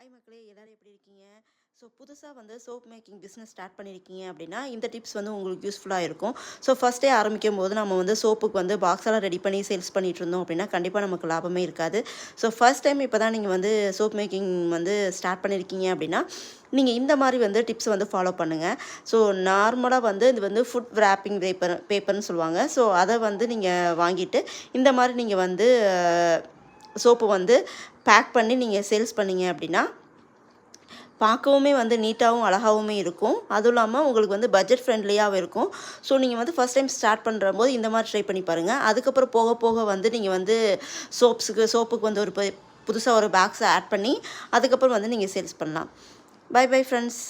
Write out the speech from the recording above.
Hi மக்களே, எல்லாரும் எப்படி இருக்கீங்க? ஸோ புதுசாக வந்து சோப் மேக்கிங் பிஸ்னஸ் ஸ்டார்ட் பண்ணியிருக்கீங்க அப்படின்னா இந்த டிப்ஸ் வந்து உங்களுக்கு யூஸ்ஃபுல்லாக இருக்கும். ஸோ ஃபஸ்ட்டே ஆரம்பிக்கும் போது நம்ம வந்து சோப்புக்கு வந்து பாக்ஸெல்லாம் ரெடி பண்ணி சேல்ஸ் பண்ணிட்டு இருந்தோம் அப்படின்னா கண்டிப்பாக நமக்கு லாபமே இருக்காது. ஸோ ஃபர்ஸ்ட் டைம் இப்போ தான் நீங்கள் வந்து சோப் மேக்கிங் வந்து ஸ்டார்ட் பண்ணியிருக்கீங்க அப்படின்னா நீங்கள் இந்த மாதிரி வந்து டிப்ஸ் வந்து ஃபாலோ பண்ணுங்கள். ஸோ நார்மலாக வந்து இது வந்து ஃபுட் wrapping பேப்பர்னு சொல்லுவாங்க. ஸோ அதை வந்து நீங்கள் வாங்கிட்டு இந்த மாதிரி நீங்கள் வந்து சோப்பு வந்து பேக் பண்ணி நீங்கள் சேல்ஸ் பண்ணீங்க அப்படின்னா பார்க்கவுமே வந்து நீட்டாகவும் அழகாகவுமே இருக்கும். அதுவும் இல்லாமல் உங்களுக்கு வந்து பட்ஜெட் ஃப்ரெண்ட்லியாகவும் இருக்கும். ஸோ நீங்கள் வந்து ஃபஸ்ட் டைம் ஸ்டார்ட் பண்ணுறம்போது இந்த மாதிரி ட்ரை பண்ணி பாருங்கள். அதுக்கப்புறம் போக போக வந்து நீங்கள் வந்து சோப்புக்கு வந்து ஒரு புதுசாக ஒரு பாக்ஸை ஆட் பண்ணி அதுக்கப்புறம் வந்து நீங்கள் சேல்ஸ் பண்ணலாம். Bye bye friends.